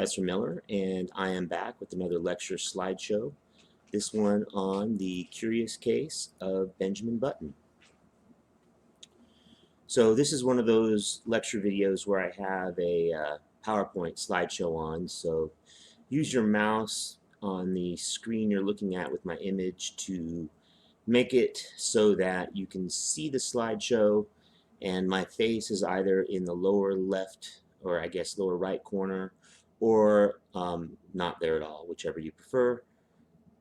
Professor Miller, and I am back with another lecture slideshow, this one on the curious case of Benjamin Button. So this is one of those lecture videos where I have a PowerPoint slideshow on, so use your mouse on the screen you're looking at with my image to make it so that you can see the slideshow, and my face is either in the lower left or I guess lower right corner, or not there at all, whichever you prefer.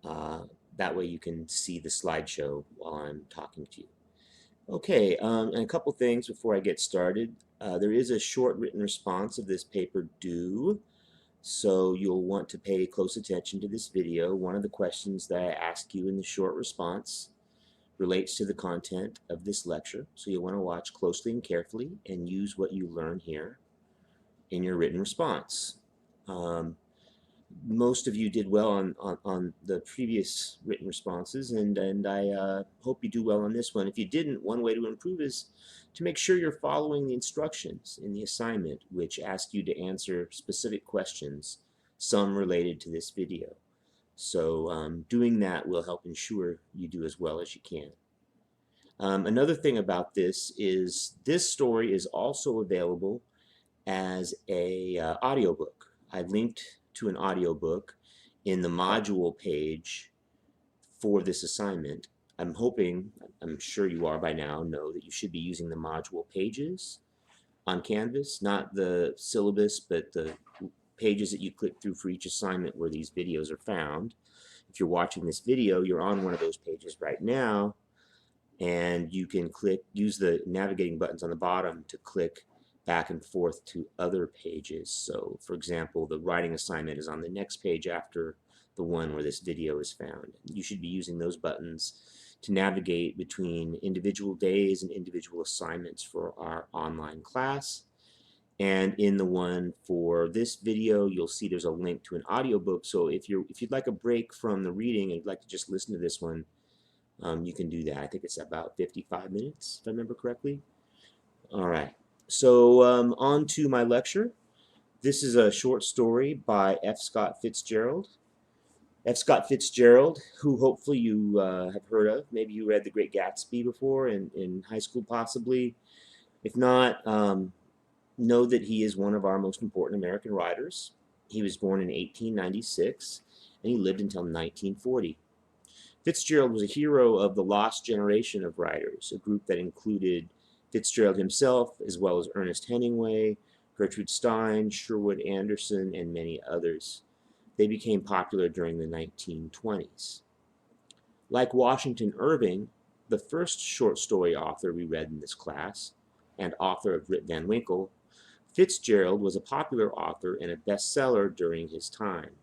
That way you can see the slideshow while I'm talking to you. Okay, and a couple things before I get started. There is a short written response of this paper due, so you'll want to pay close attention to this video. One of the questions that I ask you in the short response relates to the content of this lecture, so you'll want to watch closely and carefully and use what you learn here in your written response. Most of you did well on the previous written responses, and I hope you do well on this one. If you didn't, one way to improve is to make sure you're following the instructions in the assignment, which ask you to answer specific questions, some related to this video. So doing that will help ensure you do as well as you can. Another thing about this is this story is also available as a audiobook. I linked to an audiobook in the module page for this assignment. I'm sure you are by now, know that you should be using the module pages on Canvas, not the syllabus, but the pages that you click through for each assignment where these videos are found. If you're watching this video, you're on one of those pages right now, and you can use the navigating buttons on the bottom to click back and forth to other pages. So for example, the writing assignment is on the next page after the one where this video is found. You should be using those buttons to navigate between individual days and individual assignments for our online class. And in the one for this video, you'll see there's a link to an audiobook. So if you'd like a break from the reading and you'd like to just listen to this one, you can do that. I think it's about 55 minutes, if I remember correctly. All right. So on to my lecture. This is a short story by F. Scott Fitzgerald. F. Scott Fitzgerald, who hopefully you have heard of. Maybe you read The Great Gatsby before in high school possibly. If not, know that he is one of our most important American writers. He was born in 1896 and he lived until 1940. Fitzgerald was a hero of the lost generation of writers, a group that included Fitzgerald himself, as well as Ernest Hemingway, Gertrude Stein, Sherwood Anderson, and many others. They became popular during the 1920s. Like Washington Irving, the first short story author we read in this class, and author of Rip Van Winkle, Fitzgerald was a popular author and a bestseller during his time.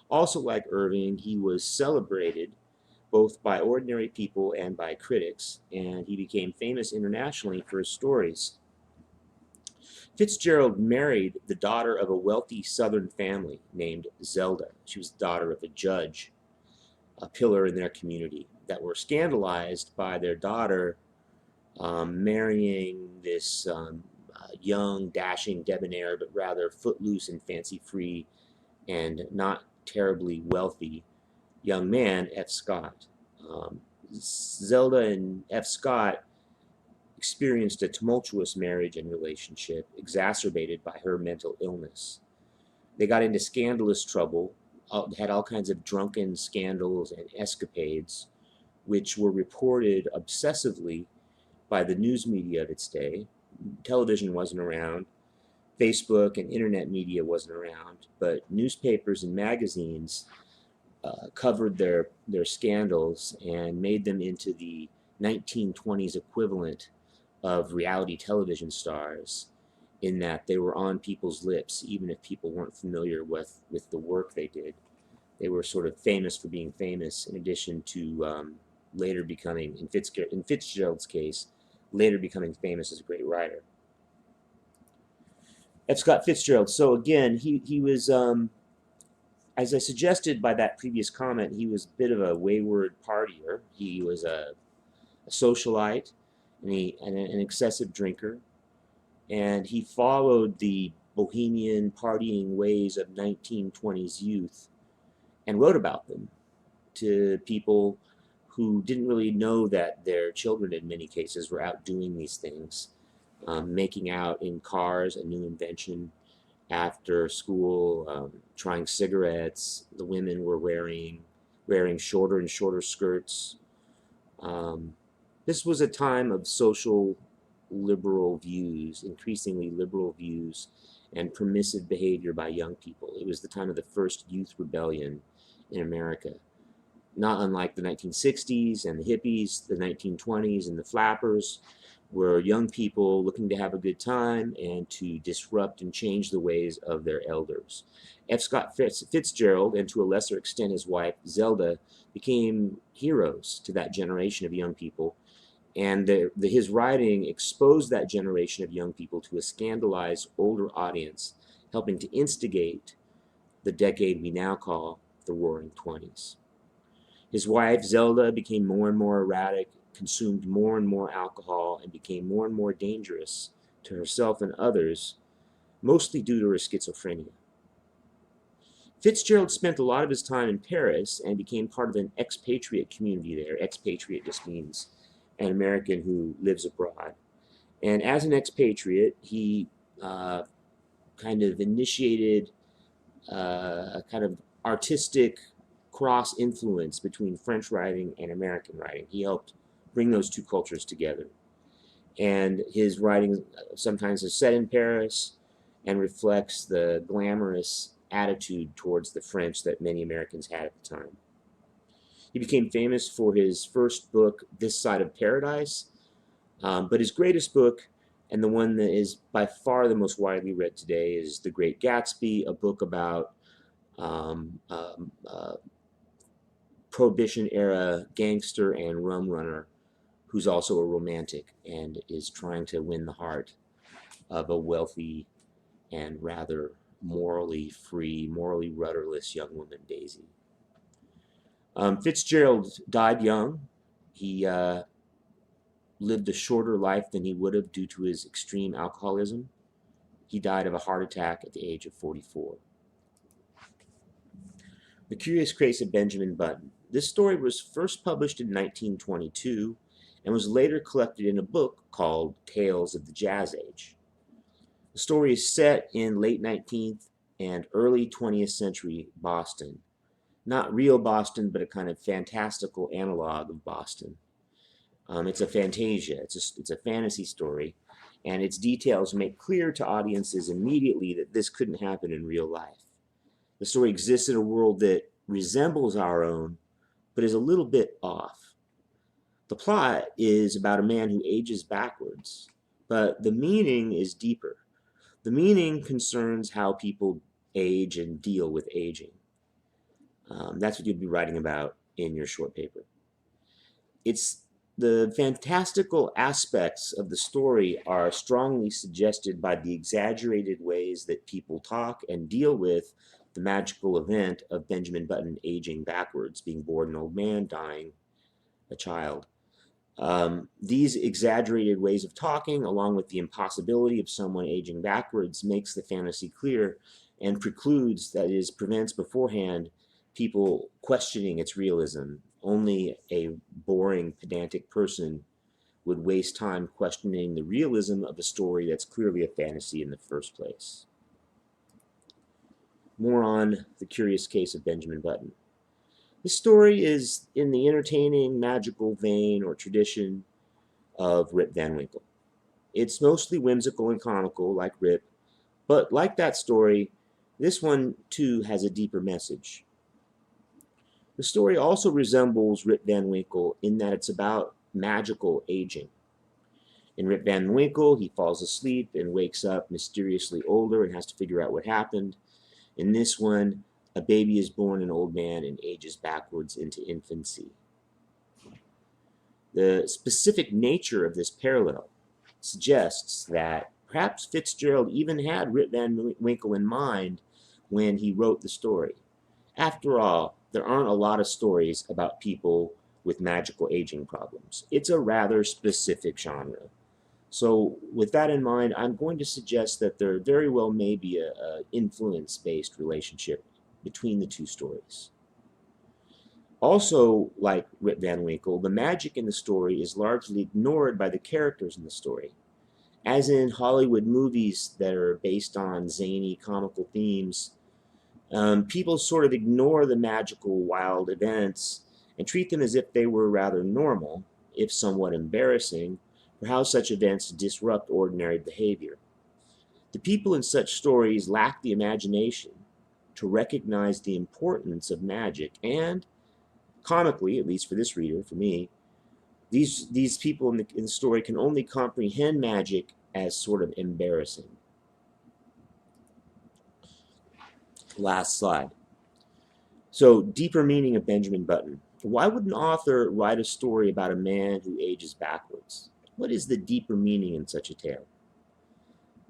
Also like Irving, he was celebrated both by ordinary people and by critics, and he became famous internationally for his stories. Fitzgerald married the daughter of a wealthy Southern family named Zelda. She was the daughter of a judge, a pillar in their community, that were scandalized by their daughter marrying this young, dashing, debonair, but rather footloose and fancy-free and not terribly wealthy young man, F. Scott. Zelda and F. Scott experienced a tumultuous marriage and relationship exacerbated by her mental illness. They got into scandalous trouble, had all kinds of drunken scandals and escapades, which were reported obsessively by the news media of its day. Television wasn't around, Facebook and internet media wasn't around, but newspapers and magazines covered their scandals and made them into the 1920s equivalent of reality television stars, in that they were on people's lips even if people weren't familiar with the work they did. They were sort of famous for being famous, in addition to later becoming, in Fitzgerald's case, later becoming famous as a great writer. F. Scott Fitzgerald. So again, he was, as I suggested by that previous comment, he was a bit of a wayward partier. He was a socialite and an excessive drinker, and he followed the bohemian partying ways of 1920s youth and wrote about them to people who didn't really know that their children, in many cases, were out doing these things, making out in cars, a new invention after school, trying cigarettes. The women were wearing shorter and shorter skirts. Um, this was a time of social liberal views, increasingly liberal views, and permissive behavior by young people. It was the time of the first youth rebellion in America. Not unlike the 1960s and the hippies, the 1920s and the flappers, were young people looking to have a good time and to disrupt and change the ways of their elders. F. Scott Fitzgerald, and to a lesser extent his wife Zelda, became heroes to that generation of young people, and his writing exposed that generation of young people to a scandalized older audience, helping to instigate the decade we now call the Roaring Twenties. His wife, Zelda, became more and more erratic, consumed more and more alcohol, and became more and more dangerous to herself and others, mostly due to her schizophrenia. Fitzgerald spent a lot of his time in Paris and became part of an expatriate community there. Expatriate just means an American who lives abroad. And as an expatriate, he kind of initiated a kind of artistic cross influence between French writing and American writing. He helped bring those two cultures together. And his writing sometimes is set in Paris and reflects the glamorous attitude towards the French that many Americans had at the time. He became famous for his first book, This Side of Paradise, but his greatest book, and the one that is by far the most widely read today, is The Great Gatsby, a book about Prohibition-era gangster and rum runner who's also a romantic and is trying to win the heart of a wealthy and rather morally free, morally rudderless young woman, Daisy. Fitzgerald died young. He lived a shorter life than he would have due to his extreme alcoholism. He died of a heart attack at the age of 44. The Curious Case of Benjamin Button. This story was first published in 1922 and was later collected in a book called Tales of the Jazz Age. The story is set in late 19th and early 20th century Boston. Not real Boston, but a kind of fantastical analog of Boston. It's a fantasia, it's a fantasy story, and its details make clear to audiences immediately that this couldn't happen in real life. The story exists in a world that resembles our own, but is a little bit off. The plot is about a man who ages backwards, but the meaning is deeper. The meaning concerns how people age and deal with aging. That's what you'll be writing about in your short paper. It's the fantastical aspects of the story are strongly suggested by the exaggerated ways that people talk and deal with the magical event of Benjamin Button aging backwards, being born an old man, dying a child. These exaggerated ways of talking, along with the impossibility of someone aging backwards, makes the fantasy clear and precludes, that is, prevents beforehand people questioning its realism. Only a boring, pedantic person would waste time questioning the realism of a story that's clearly a fantasy in the first place. More on The Curious Case of Benjamin Button. This story is in the entertaining, magical vein or tradition of Rip Van Winkle. It's mostly whimsical and comical, like Rip, but like that story, this one too has a deeper message. The story also resembles Rip Van Winkle in that it's about magical aging. In Rip Van Winkle, he falls asleep and wakes up mysteriously older and has to figure out what happened. In this one, a baby is born an old man and ages backwards into infancy. The specific nature of this parallel suggests that perhaps Fitzgerald even had Rip Van Winkle in mind when he wrote the story. After all, there aren't a lot of stories about people with magical aging problems. It's a rather specific genre. So with that in mind, I'm going to suggest that there very well may be a influence-based relationship between the two stories. Also, like Rip Van Winkle, the magic in the story is largely ignored by the characters in the story. As in Hollywood movies that are based on zany comical themes, people sort of ignore the magical wild events and treat them as if they were rather normal, if somewhat embarrassing, for how such events disrupt ordinary behavior. The people in such stories lack the imagination to recognize the importance of magic, and comically, at least for this reader, for me, these people in the story can only comprehend magic as sort of embarrassing. Last slide. So, deeper meaning of Benjamin Button. Why would an author write a story about a man who ages backwards? What is the deeper meaning in such a tale?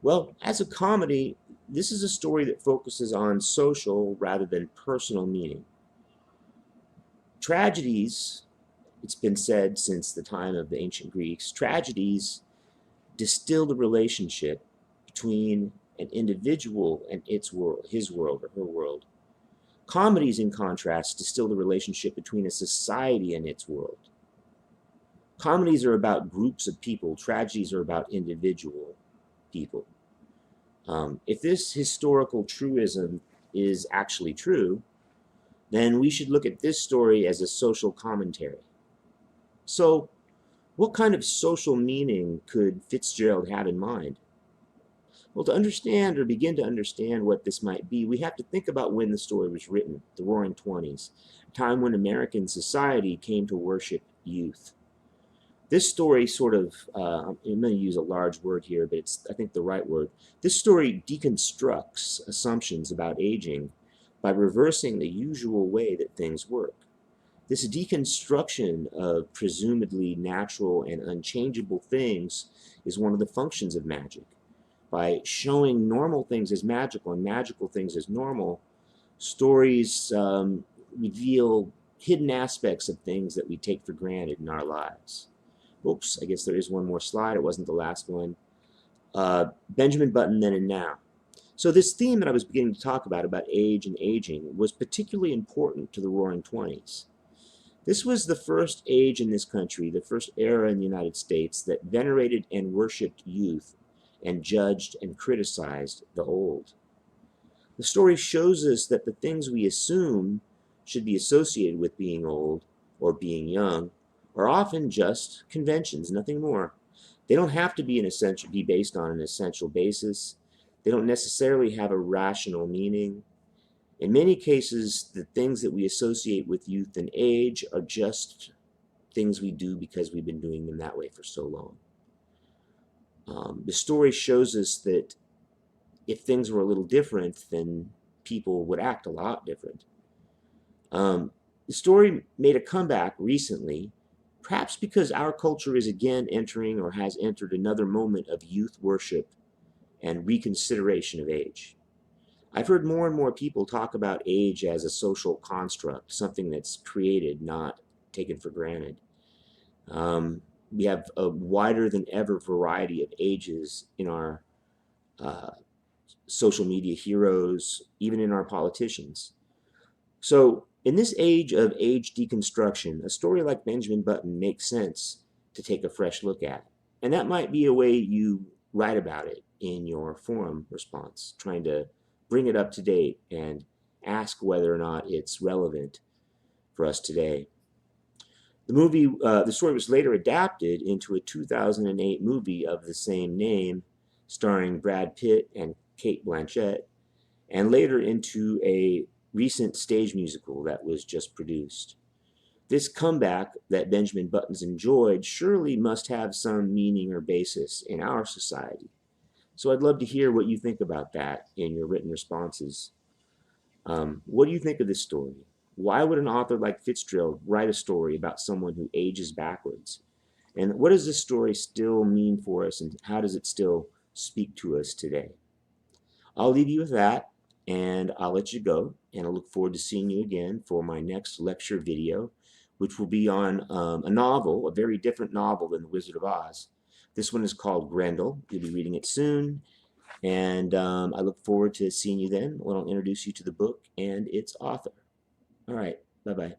Well, as a comedy, this is a story that focuses on social rather than personal meaning. Tragedies, it's been said since the time of the ancient Greeks, tragedies distill the relationship between an individual and its world, his world or her world. Comedies, in contrast, distill the relationship between a society and its world. Comedies are about groups of people, tragedies are about individual people. If this historical truism is actually true, then we should look at this story as a social commentary. So, what kind of social meaning could Fitzgerald have in mind? Well, to understand or begin to understand what this might be, we have to think about when the story was written, the Roaring Twenties, a time when American society came to worship youth. This story sort of, I'm going to use a large word here, but it's, I think, the right word. This story deconstructs assumptions about aging by reversing the usual way that things work. This deconstruction of presumably natural and unchangeable things is one of the functions of magic. By showing normal things as magical and magical things as normal, stories reveal hidden aspects of things that we take for granted in our lives. Oops, I guess there is one more slide. It wasn't the last one. Benjamin Button, Then and Now. So this theme that I was beginning to talk about age and aging, was particularly important to the Roaring Twenties. This was the first age in this country, the first era in the United States that venerated and worshipped youth and judged and criticized the old. The story shows us that the things we assume should be associated with being old or being young are often just conventions, nothing more. They don't have to be based on an essential basis. They don't necessarily have a rational meaning. In many cases, the things that we associate with youth and age are just things we do because we've been doing them that way for so long. The story shows us that if things were a little different, then people would act a lot different. The story made a comeback recently, perhaps because our culture is again entering or has entered another moment of youth worship and reconsideration of age. I've heard more and more people talk about age as a social construct, something that's created, not taken for granted. We have a wider than ever variety of ages in our social media heroes, even in our politicians. So, in this age of age deconstruction, a story like Benjamin Button makes sense to take a fresh look at. And that might be a way you write about it in your forum response, trying to bring it up to date and ask whether or not it's relevant for us today. The story was later adapted into a 2008 movie of the same name, starring Brad Pitt and Cate Blanchett, and later into a recent stage musical that was just produced. This comeback that Benjamin Button's enjoyed surely must have some meaning or basis in our society. So I'd love to hear what you think about that in your written responses. What do you think of this story? Why would an author like Fitzgerald write a story about someone who ages backwards? And what does this story still mean for us, and how does it still speak to us today? I'll leave you with that, and I'll let you go, and I look forward to seeing you again for my next lecture video, which will be on a novel, a very different novel than The Wizard of Oz. This one is called Grendel. You'll be reading it soon, and I look forward to seeing you then when I'll introduce you to the book and its author. All right, bye-bye.